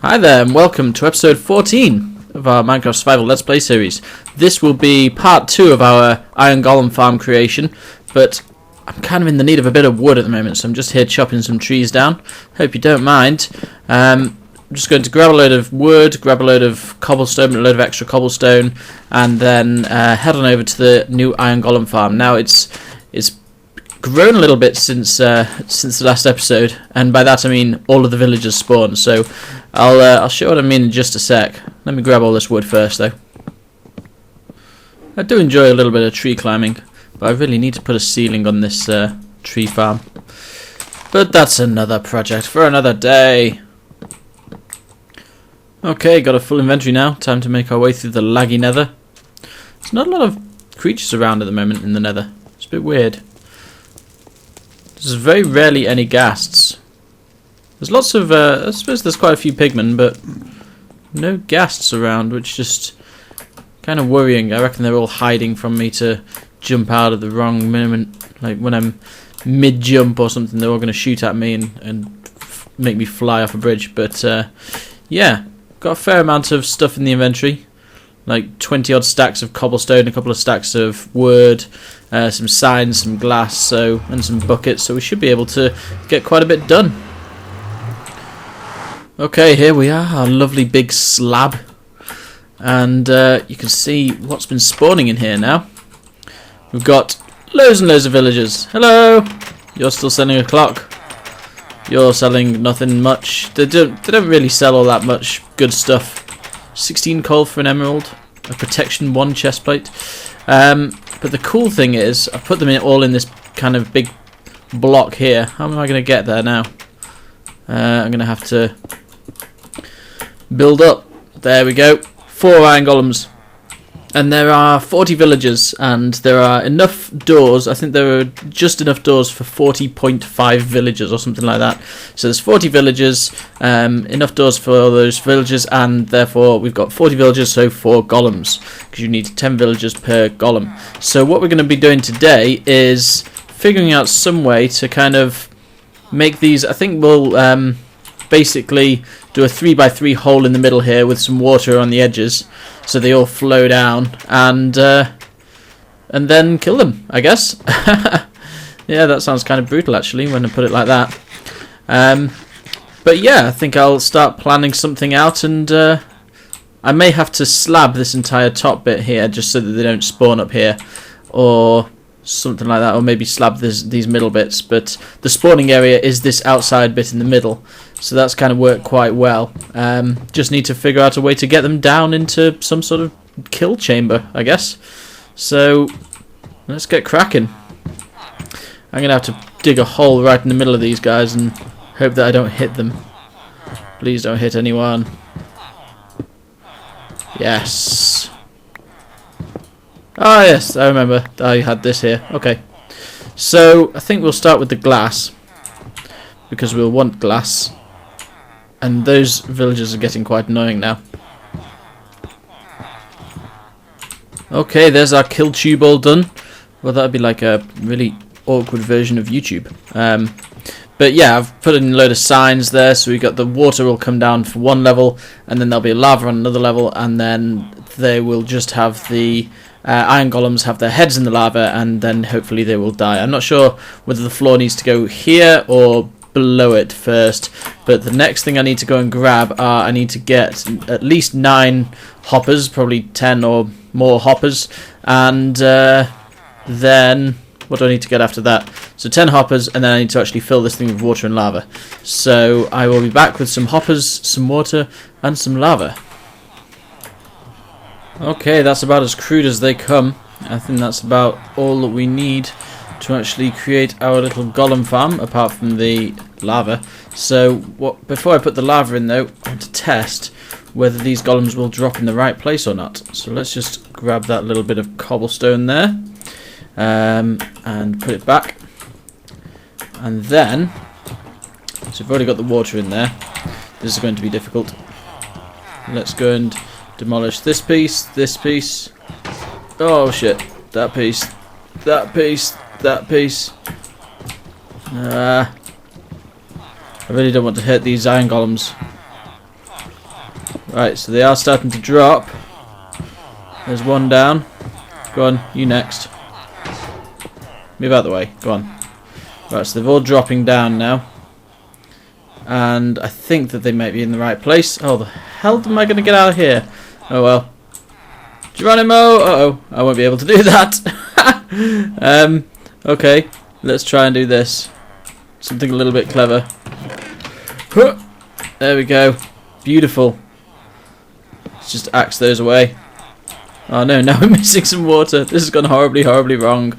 Hi there and welcome to episode 14 of our Minecraft Survival Let's Play series. This will be part 2 of our Iron Golem farm creation, but I'm kind of in the need of a bit of wood at the moment, so I'm just here chopping some trees down. Hope you don't mind. I'm just going to grab a load of wood, grab a load of cobblestone, a load of extra cobblestone, and then head on over to the new Iron Golem farm. Now it's grown a little bit since the last episode, and by that I mean all of the villagers spawned. So I'll show what I mean in just a sec. Let me grab all this wood first, though. I do enjoy a little bit of tree climbing, but I really need to put a ceiling on this tree farm. But that's another project for another day. Okay, got a full inventory now. Time to make our way through the laggy nether. There's not a lot of creatures around at the moment in the nether. It's a bit weird. There's very rarely any ghasts. There's lots of, I suppose there's quite a few pigmen, but no ghasts around, which is just kind of worrying. I reckon they're all hiding from me to jump out at the wrong moment. Like when I'm mid-jump or something, they're all going to shoot at me and make me fly off a bridge. But yeah, got a fair amount of stuff in the inventory. Like 20 odd stacks of cobblestone, a couple of stacks of wood, some signs, some glass, and some buckets, so we should be able to get quite a bit done. Okay, here we are, our lovely big slab, and you can see what's been spawning in here now. We've got loads and loads of villagers. Hello! You're still selling a clock. You're selling nothing much. They don't really sell all that much good stuff. 16 coal for an emerald, a protection 1 chestplate. But the cool thing is, I put them all in this kind of big block here. How am I going to get there now? I'm going to have to build up. There we go. 4 iron golems. And there are 40 villagers, and there are enough doors. I think there are just enough doors for 40.5 villagers or something like that. So there's 40 villagers, enough doors for all those villagers, and therefore we've got 40 villagers, so 4 golems, because you need 10 villagers per golem. So what we're going to be doing today is figuring out some way to kind of make these. I think we'll basically do a 3x3 hole in the middle here with some water on the edges, so they all flow down, and then kill them, I guess. Yeah, that sounds kind of brutal actually when I put it like that. But yeah, I think I'll start planning something out, and I may have to slab this entire top bit here just so that they don't spawn up here, or something like that, or maybe slab these middle bits. But the spawning area is this outside bit in the middle, so that's kind of worked quite well. Just need to figure out a way to get them down into some sort of kill chamber, I guess. So let's get cracking. I'm gonna have to dig a hole right in the middle of these guys and hope that I don't hit them. Please don't hit anyone. Yes. Ah, yes, I remember. I had this here. Okay. So, I think we'll start with the glass, because we'll want glass. And those villagers are getting quite annoying now. Okay, there's our kill tube all done. Well, that would be like a really awkward version of YouTube. But yeah, I've put in a load of signs there, so we got the water will come down for one level, and then there'll be lava on another level, and then they will just have the iron golems have their heads in the lava, and then hopefully they will die. I'm not sure whether the floor needs to go here or below it first, but the next thing I need to go and grab are, I need to get at least 9 hoppers, probably 10 or more hoppers, and then what do I need to get after that? So 10 hoppers, and then I need to actually fill this thing with water and lava. So I will be back with some hoppers, some water, and some lava. Okay, that's about as crude as they come. I think that's about all that we need to actually create our little golem farm, apart from the lava. So before I put the lava in though, I want to test whether these golems will drop in the right place or not. So let's just grab that little bit of cobblestone there, and put it back. And then, so we've already got the water in there. This is going to be difficult. Let's go and demolish this piece, this piece. Oh shit, that piece, that piece, that piece. I really don't want to hurt these iron golems. Right, so they are starting to drop. There's one down. Go on, you next. Move out the way. Go on. Right, so they're all dropping down now. And I think that they might be in the right place. Oh, the hell am I going to get out of here? Oh, well. Geronimo! Uh-oh. I won't be able to do that. Okay. Let's try and do this. Something a little bit clever. There we go. Beautiful. Let's just axe those away. Oh no, now we're missing some water. This has gone horribly, horribly wrong.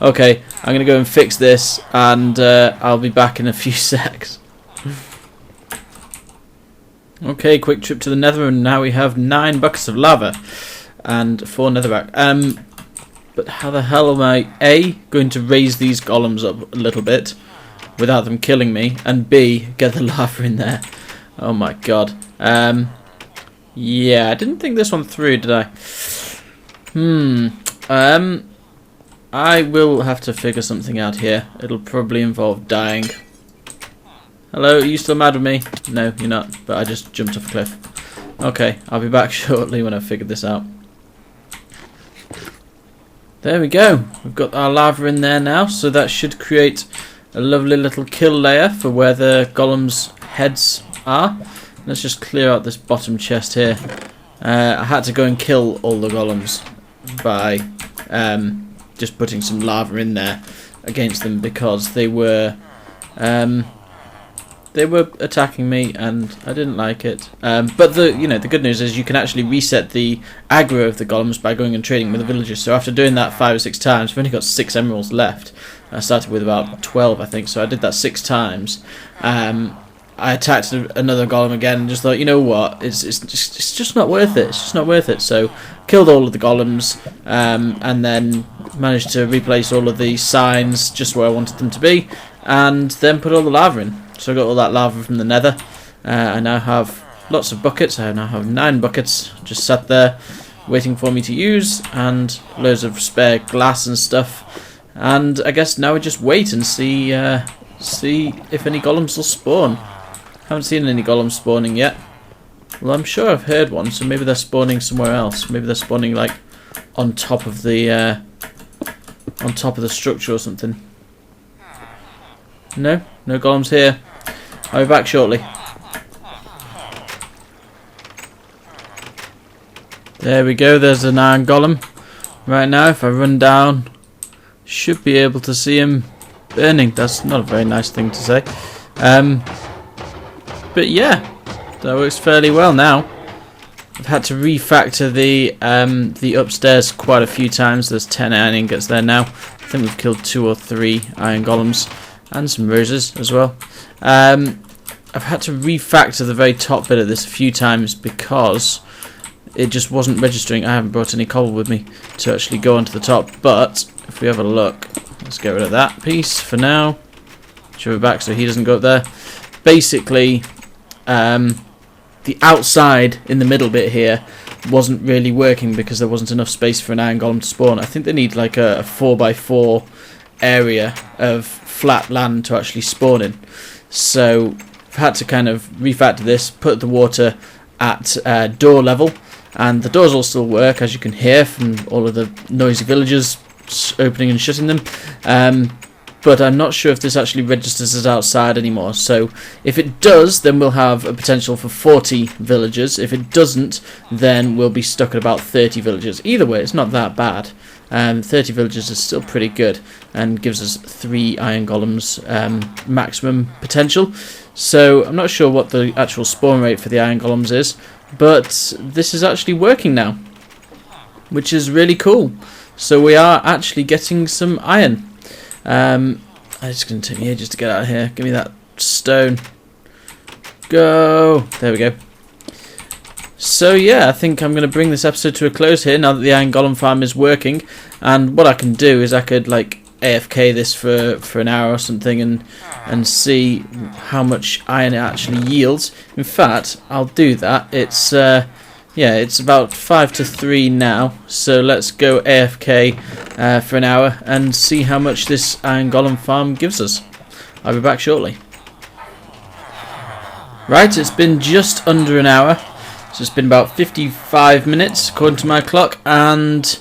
Okay, I'm going to go and fix this, and I'll be back in a few secs. Okay, quick trip to the nether, and now we have 9 buckets of lava and 4 netherrack. But how the hell am I, A, going to raise these golems up a little bit without them killing me, and B, get the lava in there? Oh my god. Yeah, I didn't think this one through, did I? I will have to figure something out here. It'll probably involve dying. Hello, are you still mad with me? No, you're not, but I just jumped off a cliff. Okay, I'll be back shortly when I've figured this out. There we go. We've got our lava in there now, so that should create a lovely little kill layer for where the golems' heads are. Let's just clear out this bottom chest here. I had to go and kill all the golems by just putting some lava in there against them because they were attacking me and I didn't like it. But the good news is you can actually reset the aggro of the golems by going and trading with the villagers. So after doing that 5 or 6 times, I've only got 6 emeralds left. I started with about 12, I think, so I did that 6 times. I attacked another golem again and just thought, you know what, it's just not worth it. It's just not worth it. So killed all of the golems and then managed to replace all of the signs just where I wanted them to be, and then put all the lava in. So I got all that lava from the nether. I now have lots of buckets. I now have 9 buckets just sat there waiting for me to use, and loads of spare glass and stuff. And I guess now we just wait and see if any golems will spawn. Haven't seen any golems spawning yet. Well, I'm sure I've heard one, so maybe they're spawning somewhere else. Maybe they're spawning like on top of the structure or something. No golems here. I'll be back shortly. There we go. There's an iron golem. Right now, if I run down, should be able to see him burning. That's not a very nice thing to say. But yeah, that works fairly well now. I've had to refactor the upstairs quite a few times. There's 10 iron ingots there now. I think we've killed 2 or 3 iron golems and some roses as well. I've had to refactor the very top bit of this a few times because it just wasn't registering. I haven't brought any cobble with me to actually go onto the top, but if we have a look, let's get rid of that piece for now. Shove it back so he doesn't go up there. Basically, the outside in the middle bit here wasn't really working because there wasn't enough space for an iron golem to spawn. I think they need like a 4x4 area of flat land to actually spawn in. So I've had to kind of refactor this, put the water at door level, and the doors all still work, as you can hear from all of the noisy villagers opening and shutting them. But I'm not sure if this actually registers as outside anymore. So if it does, then we'll have a potential for 40 villagers. If it doesn't, then we'll be stuck at about 30 villagers. Either way, it's not that bad. 30 villagers is still pretty good and gives us 3 iron golems maximum potential. So I'm not sure what the actual spawn rate for the iron golems is, but this is actually working now, which is really cool. So we are actually getting some iron. It's going to take me ages to get out of here. Give me that stone. Go! There we go. So yeah, I think I'm going to bring this episode to a close here now that the iron golem farm is working. And what I can do is I could like AFK this for an hour or something and see how much iron it actually yields. In fact, I'll do that. It's yeah, it's about 5 to 3 now, so let's go AFK for an hour and see how much this iron golem farm gives us. I'll be back shortly. Right, it's been just under an hour, So it's been about 55 minutes according to my clock, and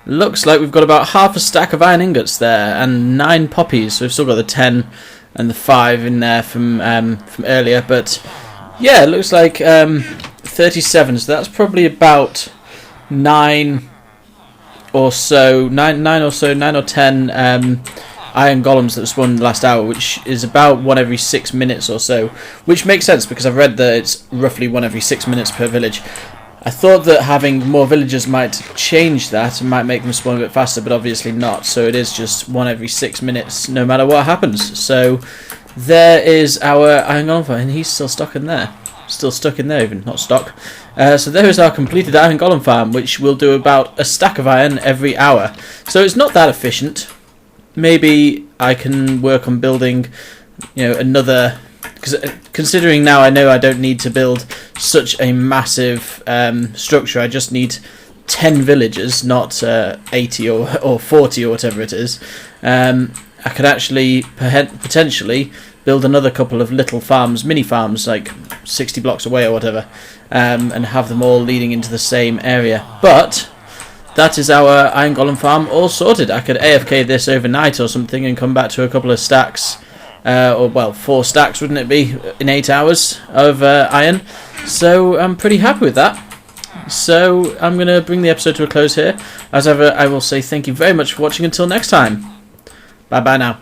looks like we've got about half a stack of iron ingots there and 9 poppies. So we've still got the 10 and the 5 in there from earlier, but yeah, it looks like 37. So that's probably about 9 or 10 iron golems that spawned in the last hour, which is about 1 every 6 minutes or so, which makes sense because I've read that it's roughly 1 every 6 minutes per village. I thought that having more villagers might change that and might make them spawn a bit faster, but obviously not, so it is just 1 every 6 minutes no matter what happens. So there is our iron golem farm, and he's still stuck in there. Still stuck in there even, not stock. So there is our completed iron golem farm, which will do about a stack of iron every hour. So it's not that efficient. Maybe I can work on building, another, because considering now I know I don't need to build such a massive structure. I just need 10 villages, not 80 or 40 or whatever it is. I could actually potentially build another couple of little farms, mini farms, like 60 blocks away or whatever, and have them all leading into the same area. But that is our iron golem farm all sorted. I could AFK this overnight or something and come back to a couple of stacks, or well, 4 stacks wouldn't it be, in 8 hours of iron. So I'm pretty happy with that. So I'm going to bring the episode to a close here. As ever, I will say thank you very much for watching. Until next time, bye bye now.